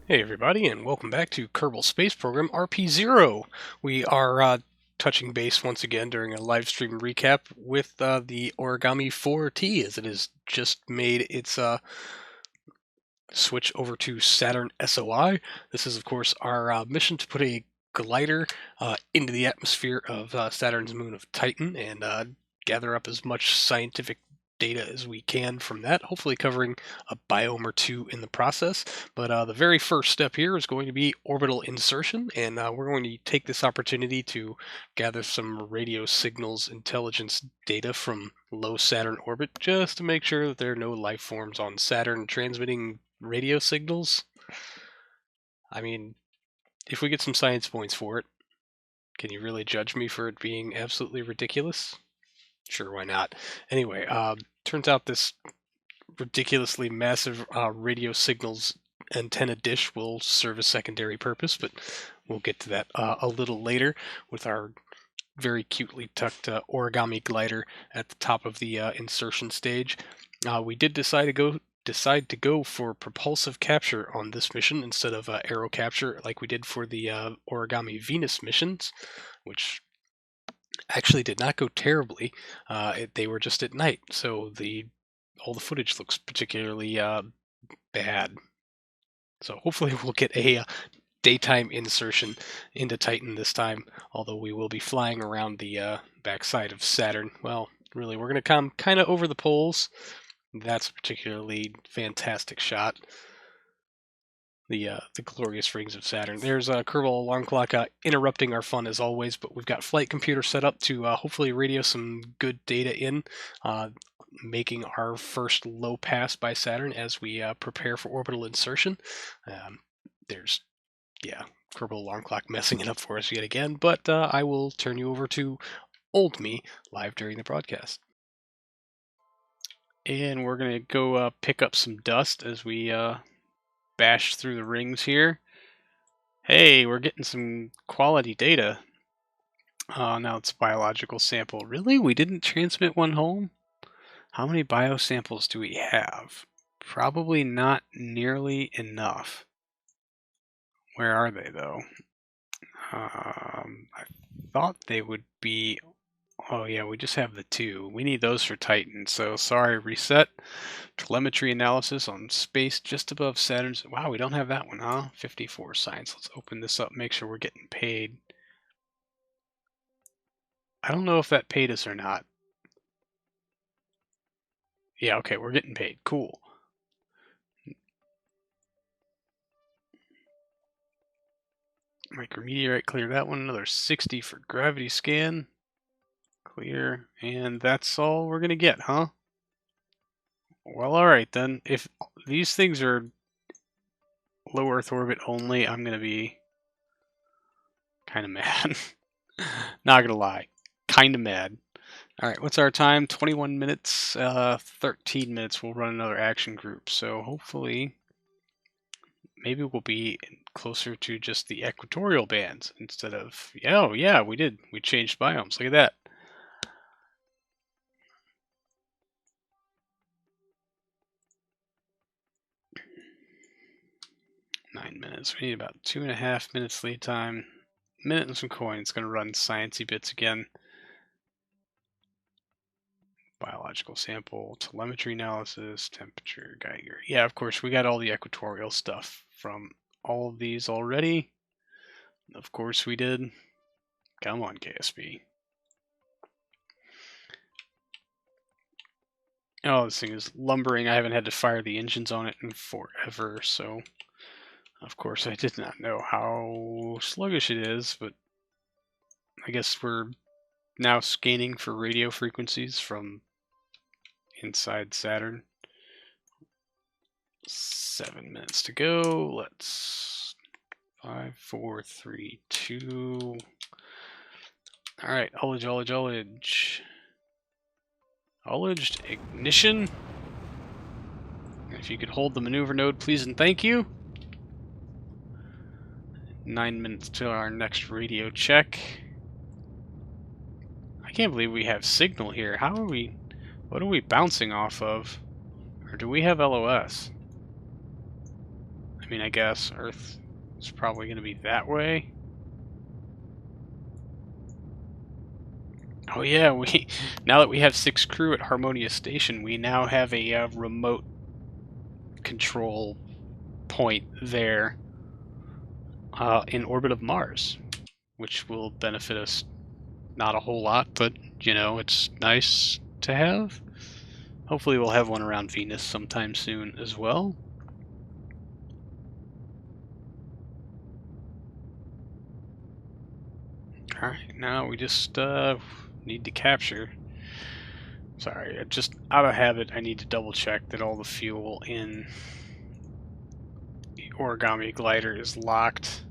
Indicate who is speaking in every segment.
Speaker 1: Hey everybody, and welcome back to Kerbal Space Program RP-0. We are touching base once again during a live stream recap with the Origami 4T, as it has just made its switch over to Saturn SOI. This is, of course, our mission to put a glider into the atmosphere of Saturn's moon of Titan and gather up as much scientific data as we can from that, hopefully covering a biome or two in the process. But the very first step here is going to be orbital insertion, and we're going to take this opportunity to gather some radio signals intelligence data from low Saturn orbit, just to make sure that there are no life forms on Saturn transmitting radio signals. I mean, if we get some science points for it, can you really judge me for it being absolutely ridiculous? Sure, why not? Anyway, turns out this ridiculously massive radio signals antenna dish will serve a secondary purpose, but we'll get to that a little later with our very cutely tucked origami glider at the top of the insertion stage. We did decide to go for propulsive capture on this mission instead of aero capture like we did for the Origami Venus missions, which actually did not go terribly. They were just at night, so all the footage looks particularly bad. So hopefully we'll get a daytime insertion into Titan this time, although we will be flying around the backside of Saturn. Well, really, we're going to come kind of over the poles. That's a particularly fantastic shot. The glorious rings of Saturn. There's Kerbal Alarm Clock interrupting our fun as always, but we've got flight computer set up to hopefully radio some good data in, making our first low pass by Saturn as we prepare for orbital insertion. There's, Kerbal Alarm Clock messing it up for us yet again, but I will turn you over to old me live during the broadcast.
Speaker 2: And we're going to go pick up some dust as we bash through the rings here. Hey, we're getting some quality data. Now it's biological sample. Really? We didn't transmit one home? How many biosamples do we have? Probably not nearly enough. Where are they, though? I thought they would be... Oh yeah, we just have the 2. We need those for Titan, so sorry, reset. Telemetry analysis on space just above Saturn's... Wow, we don't have that one, huh? 54 science. Let's open this up, make sure we're getting paid. I don't know if that paid us or not. Yeah, okay, we're getting paid. Cool. Micrometeorite, clear that one. Another 60 for gravity scan. Clear. And that's all we're going to get, huh? Well, alright then. If these things are low Earth orbit only, I'm going to be kind of mad. Not going to lie. Kind of mad. Alright, what's our time? 21 minutes, 13 minutes. We'll run another action group. So hopefully, maybe we'll be closer to just the equatorial bands instead of... Oh, yeah, we did. We changed biomes. Look at that. Nine minutes. We need about 2.5 minutes lead time. Minute and some coin. It's going to run sciencey bits again. Biological sample, telemetry analysis, temperature, Geiger. Yeah, of course, we got all the equatorial stuff from all of these already. Of course we did. Come on, KSP. Oh, this thing is lumbering. I haven't had to fire the engines on it in forever, so of course I did not know how sluggish it is, but I guess we're now scanning for radio frequencies from inside Saturn. 7 minutes to go. Let's 5, 4, 3, 2. All right, ullage. Ullaged ignition. If you could hold the maneuver node, please and thank you. 9 minutes to our next radio check. I can't believe we have signal here. How are we... What are we bouncing off of? Or do we have LOS? I mean, I guess Earth is probably going to be that way. Oh yeah, now that we have 6 crew at Harmonia Station, we now have a remote control point there in orbit of Mars, which will benefit us not a whole lot, but you know, it's nice to have. Hopefully we'll have one around Venus sometime soon as well. Alright, now we just need to capture. Sorry, just out of habit, I need to double check that all the fuel in the Origami glider is locked.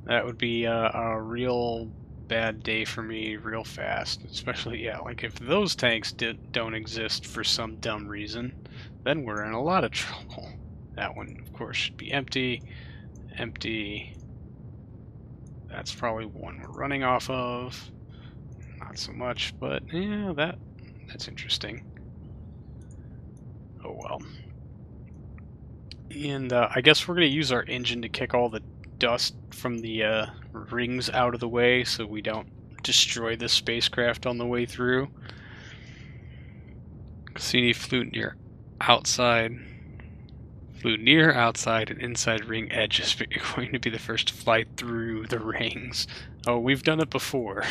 Speaker 2: That would be a real bad day for me real fast. Especially, yeah, like if those tanks don't exist for some dumb reason, then we're in a lot of trouble. That one, of course, should be empty. Empty. That's probably one we're running off of. Not so much, but yeah, that's interesting. Oh well. And I guess we're going to use our engine to kick all the dust from the rings out of the way so we don't destroy the spacecraft on the way through. Cassini flew near outside. Flew near, outside, and inside ring edges, but you're going to be the first to fly through the rings. Oh, we've done it before.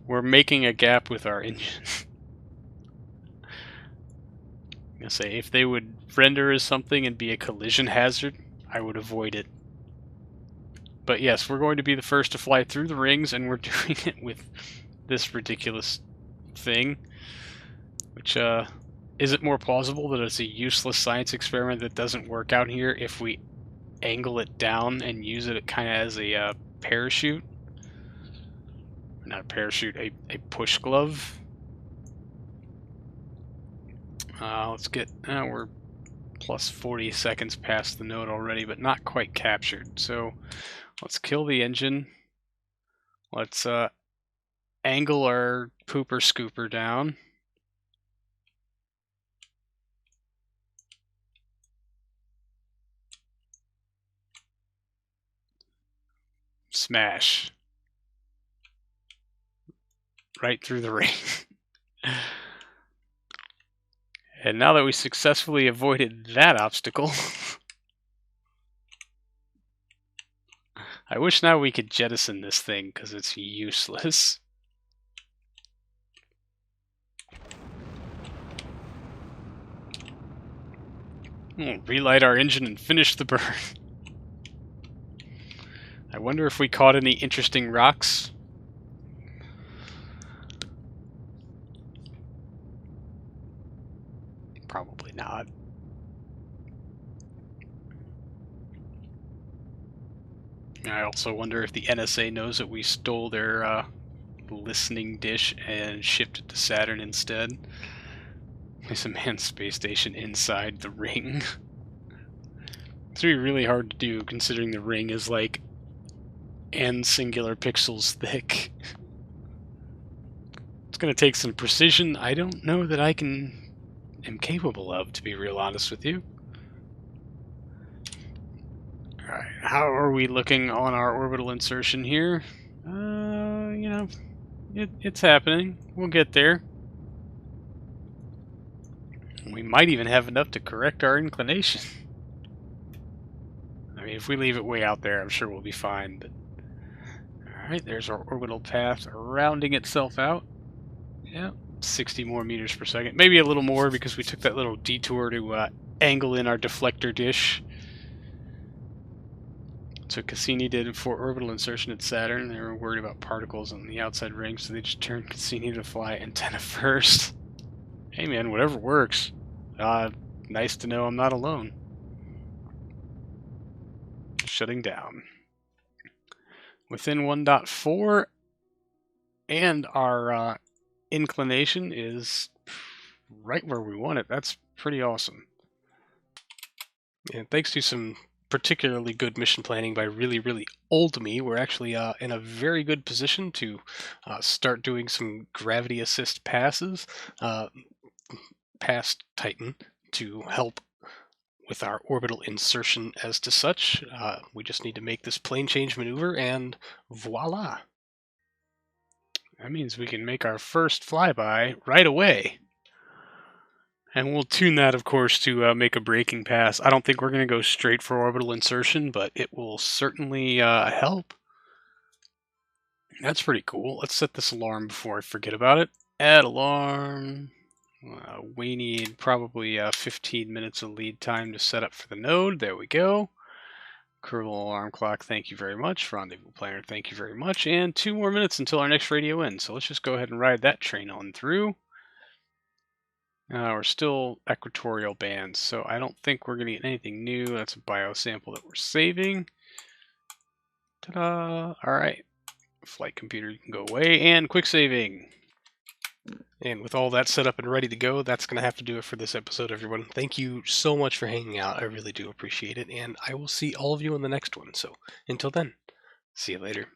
Speaker 2: We're making a gap with our engine. I'm gonna say, if they would render as something and be a collision hazard, I would avoid it. But yes, we're going to be the first to fly through the rings, and we're doing it with this ridiculous thing. Which, is it more plausible that it's a useless science experiment that doesn't work out here if we angle it down and use it kind of as a parachute? Not a parachute, a push glove. Let's get, we're plus 40 seconds past the node already, but not quite captured. So let's kill the engine. Let's angle our pooper scooper down. Smash. Right through the ring. And now that we successfully avoided that obstacle, I wish now we could jettison this thing, because it's useless. We'll relight our engine and finish the burn. I wonder if we caught any interesting rocks. Probably not. I also wonder if the NSA knows that we stole their listening dish and shipped it to Saturn instead. There's a manned space station inside the ring. It's gonna be really hard to do, considering the ring is like n singular pixels thick. It's gonna take some precision I don't know that I am capable of, to be real honest with you. Alright, how are we looking on our orbital insertion here? You know, it's happening. We'll get there. We might even have enough to correct our inclination. I mean, if we leave it way out there, I'm sure we'll be fine. But alright, there's our orbital path rounding itself out. Yep, 60 more meters per second. Maybe a little more because we took that little detour to angle in our deflector dish. So Cassini did for orbital insertion at Saturn. They were worried about particles on the outside ring, so they just turned Cassini to fly antenna first. Hey man, whatever works. Nice to know I'm not alone. Shutting down. Within 1.4, and our inclination is right where we want it. That's pretty awesome. And thanks to some particularly good mission planning by really, really old me, we're actually in a very good position to start doing some gravity assist passes past Titan to help
Speaker 1: with our orbital insertion as to such. We just need to make this plane change maneuver, and voila!
Speaker 2: That means we can make our first flyby right away. And we'll tune that, of course, to make a braking pass. I don't think we're going to go straight for orbital insertion, but it will certainly help. That's pretty cool. Let's set this alarm before I forget about it. Add alarm. We need probably 15 minutes of lead time to set up for the node. There we go. Kerbal alarm clock, thank you very much. Rendezvous planner, thank you very much. And 2 more minutes until our next radio ends. So let's just go ahead and ride that train on through. We're still equatorial bands, so I don't think we're going to get anything new. That's a biosample that we're saving. Ta-da! Alright. Flight computer, you can go away. And quick saving.
Speaker 1: And with all that set up and ready to go, that's going to have to do it for this episode, everyone. Thank you so much for hanging out. I really do appreciate it. And I will see all of you in the next one. So until then, see you later.